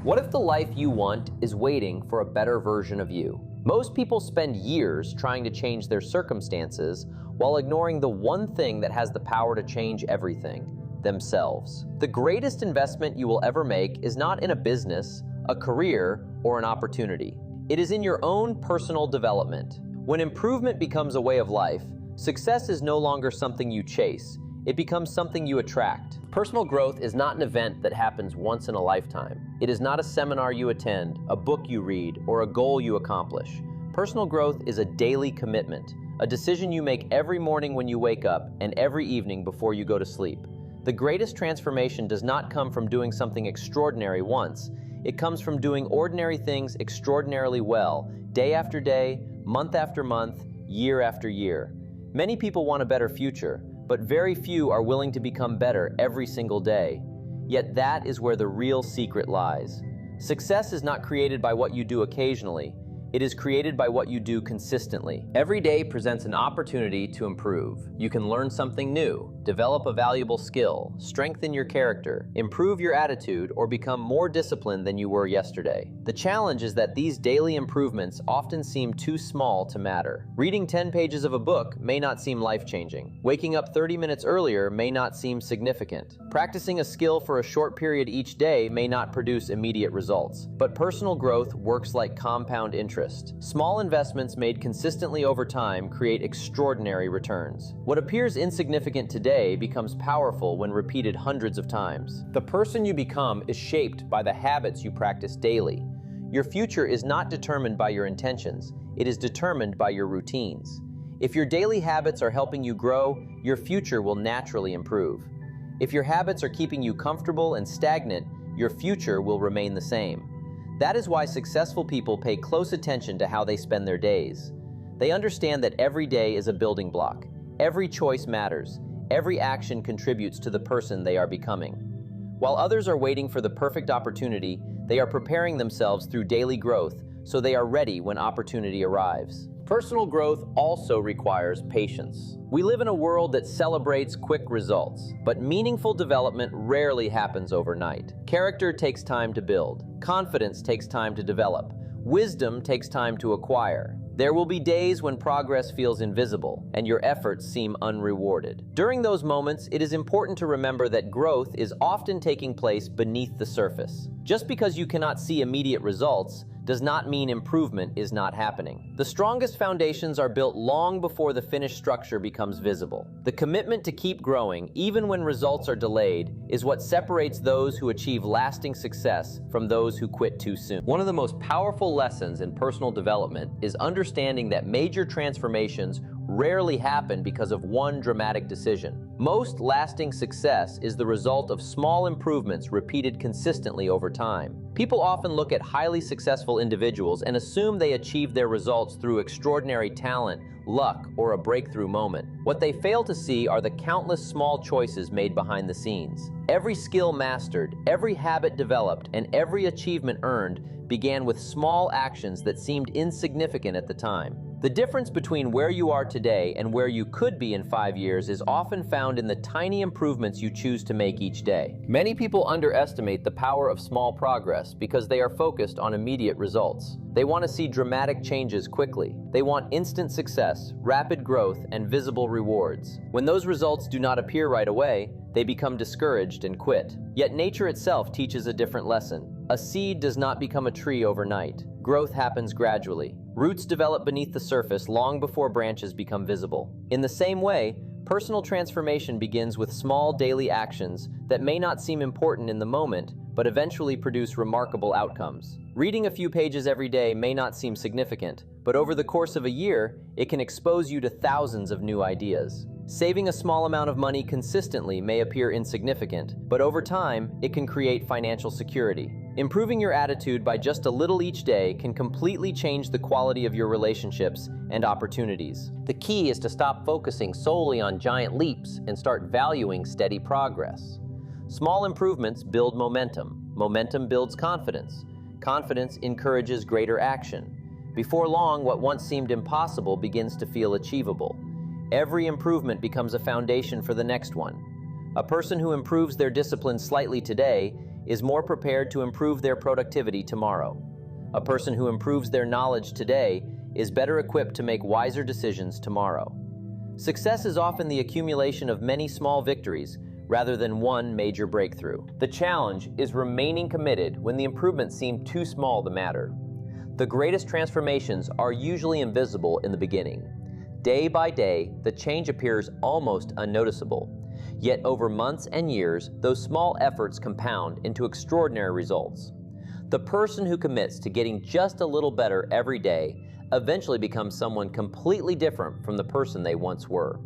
What if the life you want is waiting for a better version of you? Most people spend years trying to change their circumstances while ignoring the one thing that has the power to change everything: themselves. The greatest investment you will ever make is not in a business, a career, or an opportunity. It is in your own personal development. When improvement becomes a way of life, success is no longer something you chase. It becomes something you attract. Personal growth is not an event that happens once in a lifetime. It is not a seminar you attend, a book you read, or a goal you accomplish. Personal growth is a daily commitment, a decision you make every morning when you wake up and every evening before you go to sleep. The greatest transformation does not come from doing something extraordinary once. It comes from doing ordinary things extraordinarily well, day after day, month after month, year after year. Many people want a better future, but very few are willing to become better every single day. Yet that is where the real secret lies. Success is not created by what you do occasionally. It is created by what you do consistently. Every day presents an opportunity to improve. You can learn something new, develop a valuable skill, strengthen your character, improve your attitude, or become more disciplined than you were yesterday. The challenge is that these daily improvements often seem too small to matter. Reading 10 pages of a book may not seem life-changing. Waking up 30 minutes earlier may not seem significant. Practicing a skill for a short period each day may not produce immediate results. But personal growth works like compound interest. Small investments made consistently over time create extraordinary returns. What appears insignificant today becomes powerful when repeated hundreds of times. The person you become is shaped by the habits you practice daily. Your future is not determined by your intentions, it is determined by your routines. If your daily habits are helping you grow, your future will naturally improve. If your habits are keeping you comfortable and stagnant, your future will remain the same. That is why successful people pay close attention to how they spend their days. They understand that every day is a building block. Every choice matters. Every action contributes to the person they are becoming. While others are waiting for the perfect opportunity, they are preparing themselves through daily growth so they are ready when opportunity arrives. Personal growth also requires patience. We live in a world that celebrates quick results, but meaningful development rarely happens overnight. Character takes time to build. Confidence takes time to develop. Wisdom takes time to acquire. There will be days when progress feels invisible and your efforts seem unrewarded. During those moments, it is important to remember that growth is often taking place beneath the surface. Just because you cannot see immediate results does not mean improvement is not happening. The strongest foundations are built long before the finished structure becomes visible. The commitment to keep growing, even when results are delayed, is what separates those who achieve lasting success from those who quit too soon. One of the most powerful lessons in personal development is understanding that major transformations rarely happen because of one dramatic decision. Most lasting success is the result of small improvements repeated consistently over time. People often look at highly successful individuals and assume they achieved their results through extraordinary talent, luck, or a breakthrough moment. What they fail to see are the countless small choices made behind the scenes. Every skill mastered, every habit developed, and every achievement earned began with small actions that seemed insignificant at the time. The difference between where you are today and where you could be in 5 years is often found in the tiny improvements you choose to make each day. Many people underestimate the power of small progress because they are focused on immediate results. They want to see dramatic changes quickly. They want instant success, rapid growth, and visible rewards. When those results do not appear right away, they become discouraged and quit. Yet nature itself teaches a different lesson. A seed does not become a tree overnight. Growth happens gradually. Roots develop beneath the surface long before branches become visible. In the same way, personal transformation begins with small daily actions that may not seem important in the moment, but eventually produce remarkable outcomes. Reading a few pages every day may not seem significant, but over the course of a year, it can expose you to thousands of new ideas. Saving a small amount of money consistently may appear insignificant, but over time, it can create financial security. Improving your attitude by just a little each day can completely change the quality of your relationships and opportunities. The key is to stop focusing solely on giant leaps and start valuing steady progress. Small improvements build momentum. Momentum builds confidence. Confidence encourages greater action. Before long, what once seemed impossible begins to feel achievable. Every improvement becomes a foundation for the next one. A person who improves their discipline slightly today is more prepared to improve their productivity tomorrow. A person who improves their knowledge today is better equipped to make wiser decisions tomorrow. Success is often the accumulation of many small victories rather than one major breakthrough. The challenge is remaining committed when the improvements seem too small to matter. The greatest transformations are usually invisible in the beginning. Day by day, the change appears almost unnoticeable. Yet over months and years, those small efforts compound into extraordinary results. The person who commits to getting just a little better every day eventually becomes someone completely different from the person they once were.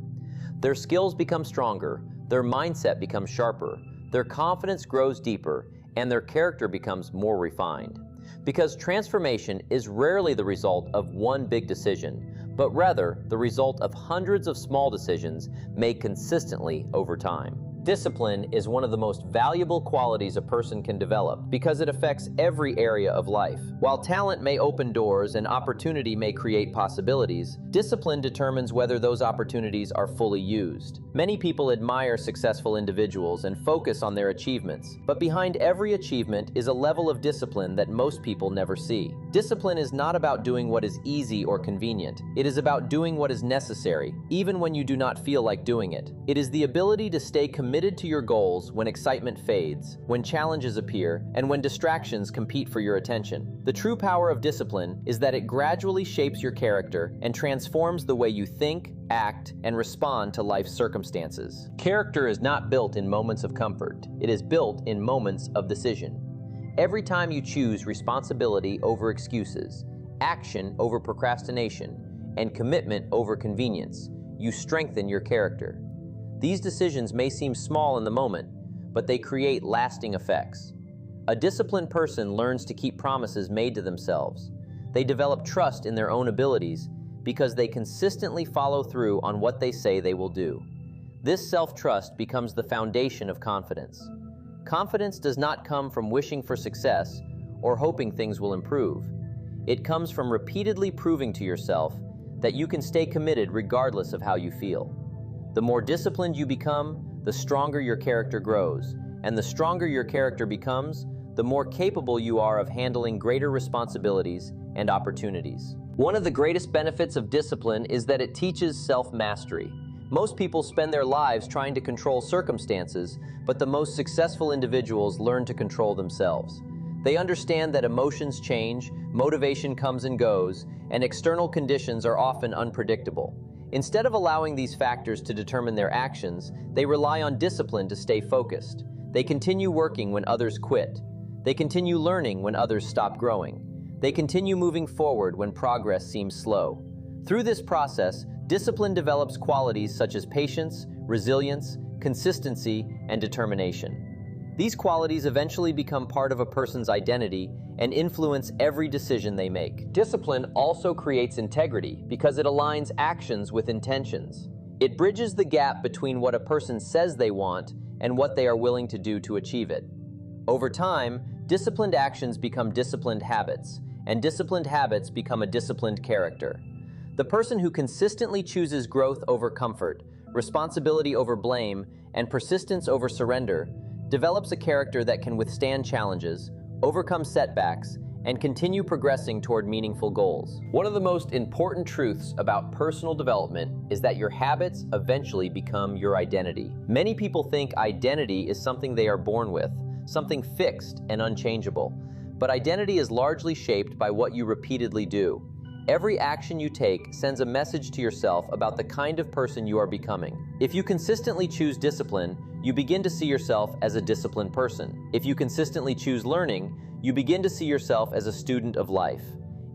Their skills become stronger, their mindset becomes sharper, their confidence grows deeper, and their character becomes more refined. Because transformation is rarely the result of one big decision, but rather the result of hundreds of small decisions made consistently over time. Discipline is one of the most valuable qualities a person can develop because it affects every area of life. While talent may open doors and opportunity may create possibilities, discipline determines whether those opportunities are fully used. Many people admire successful individuals and focus on their achievements, but behind every achievement is a level of discipline that most people never see. Discipline is not about doing what is easy or convenient. It is about doing what is necessary, even when you do not feel like doing it. It is the ability to stay committed to your goals when excitement fades, when challenges appear, and when distractions compete for your attention. The true power of discipline is that it gradually shapes your character and transforms the way you think, act, and respond to life's circumstances. Character is not built in moments of comfort. It is built in moments of decision. Every time you choose responsibility over excuses, action over procrastination, and commitment over convenience, you strengthen your character. These decisions may seem small in the moment, but they create lasting effects. A disciplined person learns to keep promises made to themselves. They develop trust in their own abilities because they consistently follow through on what they say they will do. This self-trust becomes the foundation of confidence. Confidence does not come from wishing for success or hoping things will improve. It comes from repeatedly proving to yourself that you can stay committed regardless of how you feel. The more disciplined you become, the stronger your character grows, and the stronger your character becomes, the more capable you are of handling greater responsibilities and opportunities. One of the greatest benefits of discipline is that it teaches self-mastery. Most people spend their lives trying to control circumstances, but the most successful individuals learn to control themselves. They understand that emotions change, motivation comes and goes, and external conditions are often unpredictable. Instead of allowing these factors to determine their actions, they rely on discipline to stay focused. They continue working when others quit. They continue learning when others stop growing. They continue moving forward when progress seems slow. Through this process, discipline develops qualities such as patience, resilience, consistency, and determination. These qualities eventually become part of a person's identity and influence every decision they make. Discipline also creates integrity because it aligns actions with intentions. It bridges the gap between what a person says they want and what they are willing to do to achieve it. Over time, disciplined actions become disciplined habits, and disciplined habits become a disciplined character. The person who consistently chooses growth over comfort, responsibility over blame, and persistence over surrender develops a character that can withstand challenges, overcome setbacks, and continue progressing toward meaningful goals. One of the most important truths about personal development is that your habits eventually become your identity. Many people think identity is something they are born with, something fixed and unchangeable. But identity is largely shaped by what you repeatedly do. Every action you take sends a message to yourself about the kind of person you are becoming. If you consistently choose discipline, you begin to see yourself as a disciplined person. If you consistently choose learning, you begin to see yourself as a student of life.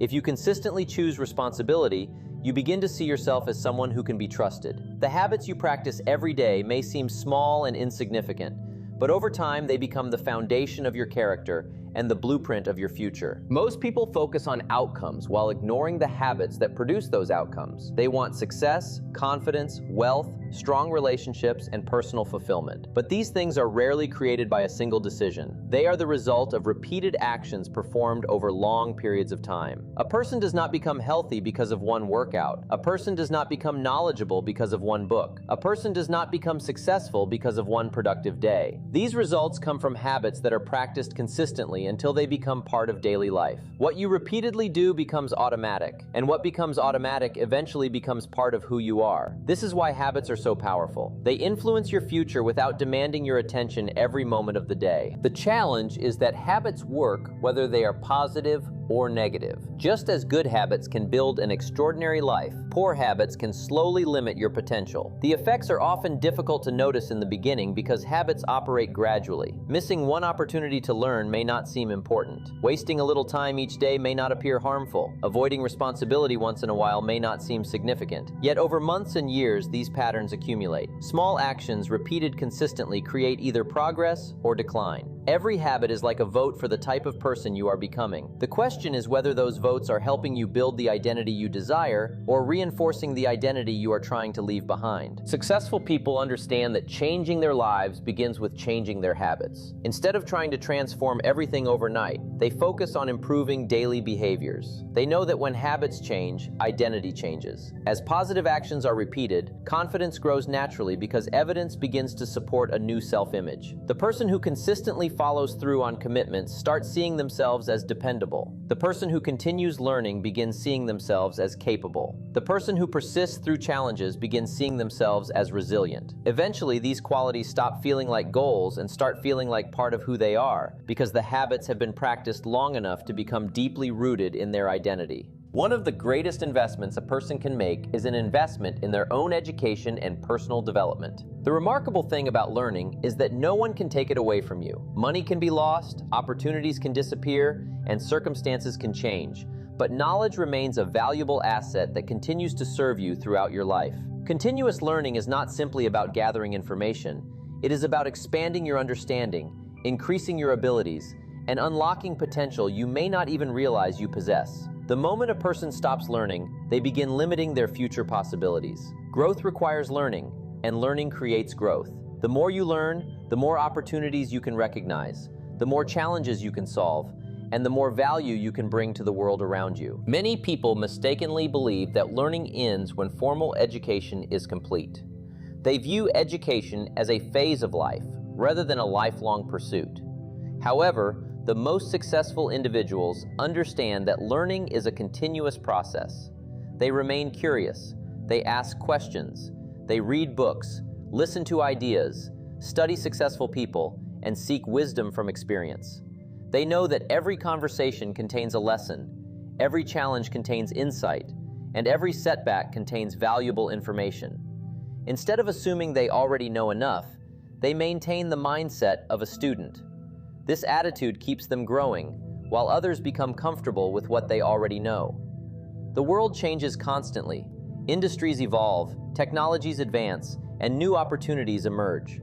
If you consistently choose responsibility, you begin to see yourself as someone who can be trusted. The habits you practice every day may seem small and insignificant, but over time they become the foundation of your character and the blueprint of your future. Most people focus on outcomes while ignoring the habits that produce those outcomes. They want success, confidence, wealth, strong relationships, and personal fulfillment. But these things are rarely created by a single decision. They are the result of repeated actions performed over long periods of time. A person does not become healthy because of one workout. A person does not become knowledgeable because of one book. A person does not become successful because of one productive day. These results come from habits that are practiced consistently until they become part of daily life. What you repeatedly do becomes automatic, and what becomes automatic eventually becomes part of who you are. This is why habits are so powerful. They influence your future without demanding your attention every moment of the day. The challenge is that habits work whether they are positive or negative. Just as good habits can build an extraordinary life, poor habits can slowly limit your potential. The effects are often difficult to notice in the beginning because habits operate gradually. Missing one opportunity to learn may not seem important. Wasting a little time each day may not appear harmful. Avoiding responsibility once in a while may not seem significant. Yet over months and years, these patterns accumulate. Small actions repeated consistently create either progress or decline. Every habit is like a vote for the type of person you are becoming. The question is whether those votes are helping you build the identity you desire or reinforcing the identity you are trying to leave behind. Successful people understand that changing their lives begins with changing their habits. Instead of trying to transform everything overnight, they focus on improving daily behaviors. They know that when habits change, identity changes. As positive actions are repeated, confidence grows naturally because evidence begins to support a new self-image. The person who consistently follows through on commitments starts seeing themselves as dependable. The person who continues learning begins seeing themselves as capable. The person who persists through challenges begins seeing themselves as resilient. Eventually, these qualities stop feeling like goals and start feeling like part of who they are, because the habits have been practiced long enough to become deeply rooted in their identity. One of the greatest investments a person can make is an investment in their own education and personal development. The remarkable thing about learning is that no one can take it away from you. Money can be lost, opportunities can disappear, and circumstances can change. But knowledge remains a valuable asset that continues to serve you throughout your life. Continuous learning is not simply about gathering information. It is about expanding your understanding, increasing your abilities, and unlocking potential you may not even realize you possess. The moment a person stops learning, they begin limiting their future possibilities. Growth requires learning, and learning creates growth. The more you learn, the more opportunities you can recognize, the more challenges you can solve, and the more value you can bring to the world around you. Many people mistakenly believe that learning ends when formal education is complete. They view education as a phase of life, rather than a lifelong pursuit. However, the most successful individuals understand that learning is a continuous process. They remain curious, they ask questions, they read books, listen to ideas, study successful people, and seek wisdom from experience. They know that every conversation contains a lesson, every challenge contains insight, and every setback contains valuable information. Instead of assuming they already know enough, they maintain the mindset of a student. This attitude keeps them growing, while others become comfortable with what they already know. The world changes constantly. Industries evolve, technologies advance, and new opportunities emerge.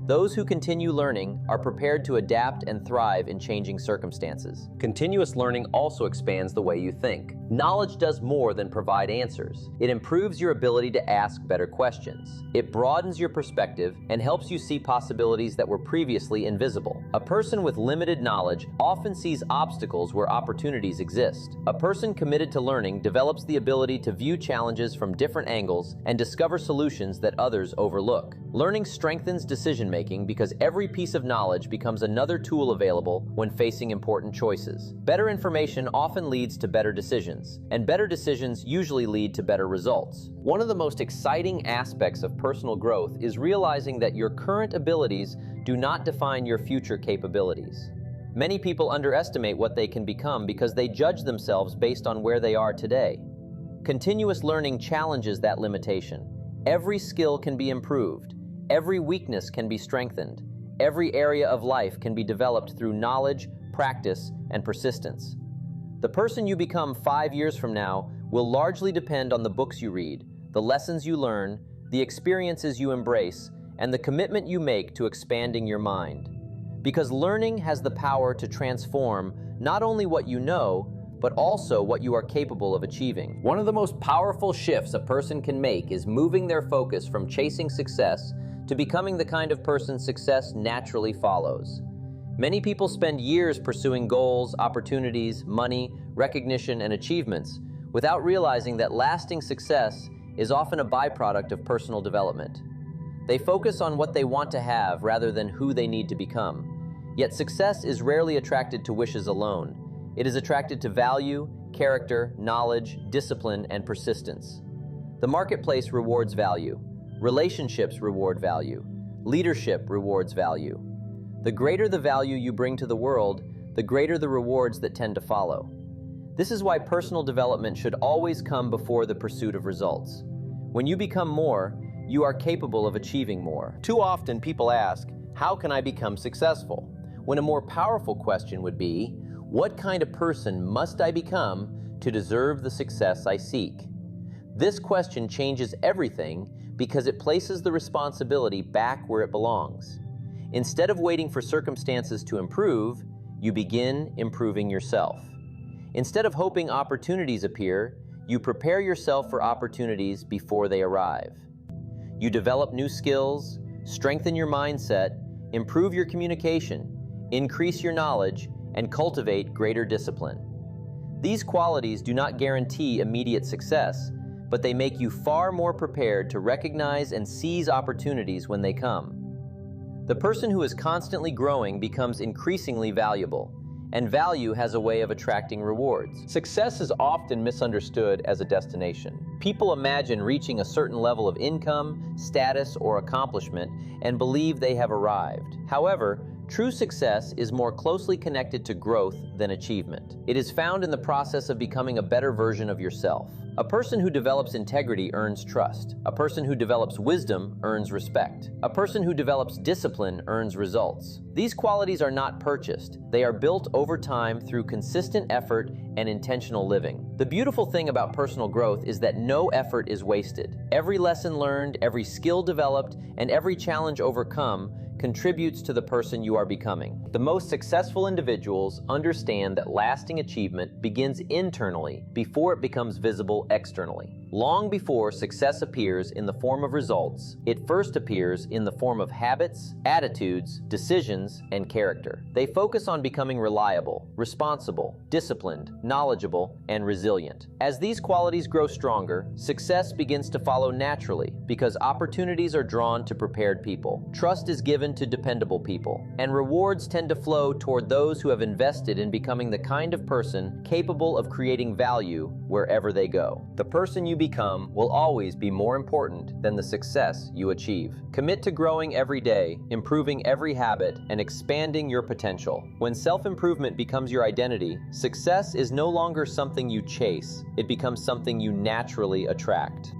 Those who continue learning are prepared to adapt and thrive in changing circumstances. Continuous learning also expands the way you think. Knowledge does more than provide answers. It improves your ability to ask better questions. It broadens your perspective and helps you see possibilities that were previously invisible. A person with limited knowledge often sees obstacles where opportunities exist. A person committed to learning develops the ability to view challenges from different angles and discover solutions that others overlook. Learning strengthens decision-making because every piece of knowledge becomes another tool available when facing important choices. Better information often leads to better decisions, and better decisions usually lead to better results. One of the most exciting aspects of personal growth is realizing that your current abilities do not define your future capabilities. Many people underestimate what they can become because they judge themselves based on where they are today. Continuous learning challenges that limitation. Every skill can be improved. Every weakness can be strengthened. Every area of life can be developed through knowledge, practice, and persistence. The person you become 5 years from now will largely depend on the books you read, the lessons you learn, the experiences you embrace, and the commitment you make to expanding your mind. Because learning has the power to transform not only what you know, but also what you are capable of achieving. One of the most powerful shifts a person can make is moving their focus from chasing success to becoming the kind of person success naturally follows. Many people spend years pursuing goals, opportunities, money, recognition, and achievements without realizing that lasting success is often a byproduct of personal development. They focus on what they want to have rather than who they need to become. Yet success is rarely attracted to wishes alone. It is attracted to value, character, knowledge, discipline, and persistence. The marketplace rewards value. Relationships reward value. Leadership rewards value. The greater the value you bring to the world, the greater the rewards that tend to follow. This is why personal development should always come before the pursuit of results. When you become more, you are capable of achieving more. Too often people ask, how can I become successful? When a more powerful question would be, what kind of person must I become to deserve the success I seek? This question changes everything because it places the responsibility back where it belongs. Instead of waiting for circumstances to improve, you begin improving yourself. Instead of hoping opportunities appear, you prepare yourself for opportunities before they arrive. You develop new skills, strengthen your mindset, improve your communication, increase your knowledge, and cultivate greater discipline. These qualities do not guarantee immediate success, but they make you far more prepared to recognize and seize opportunities when they come. The person who is constantly growing becomes increasingly valuable, and value has a way of attracting rewards. Success is often misunderstood as a destination. People imagine reaching a certain level of income, status, or accomplishment and believe they have arrived. However, true success is more closely connected to growth than achievement. It is found in the process of becoming a better version of yourself. A person who develops integrity earns trust. A person who develops wisdom earns respect. A person who develops discipline earns results. These qualities are not purchased. They are built over time through consistent effort and intentional living. The beautiful thing about personal growth is that no effort is wasted. Every lesson learned, every skill developed, and every challenge overcome contributes to the person you are becoming. The most successful individuals understand that lasting achievement begins internally before it becomes visible externally. Long before success appears in the form of results, it first appears in the form of habits, attitudes, decisions, and character. They focus on becoming reliable, responsible, disciplined, knowledgeable, and resilient. As these qualities grow stronger, success begins to follow naturally because opportunities are drawn to prepared people. Trust is given to dependable people, and rewards tend to flow toward those who have invested in becoming the kind of person capable of creating value wherever they go. The person you become will always be more important than the success you achieve. Commit to growing every day, improving every habit, and expanding your potential. When self-improvement becomes your identity, success is no longer something you chase, it becomes something you naturally attract.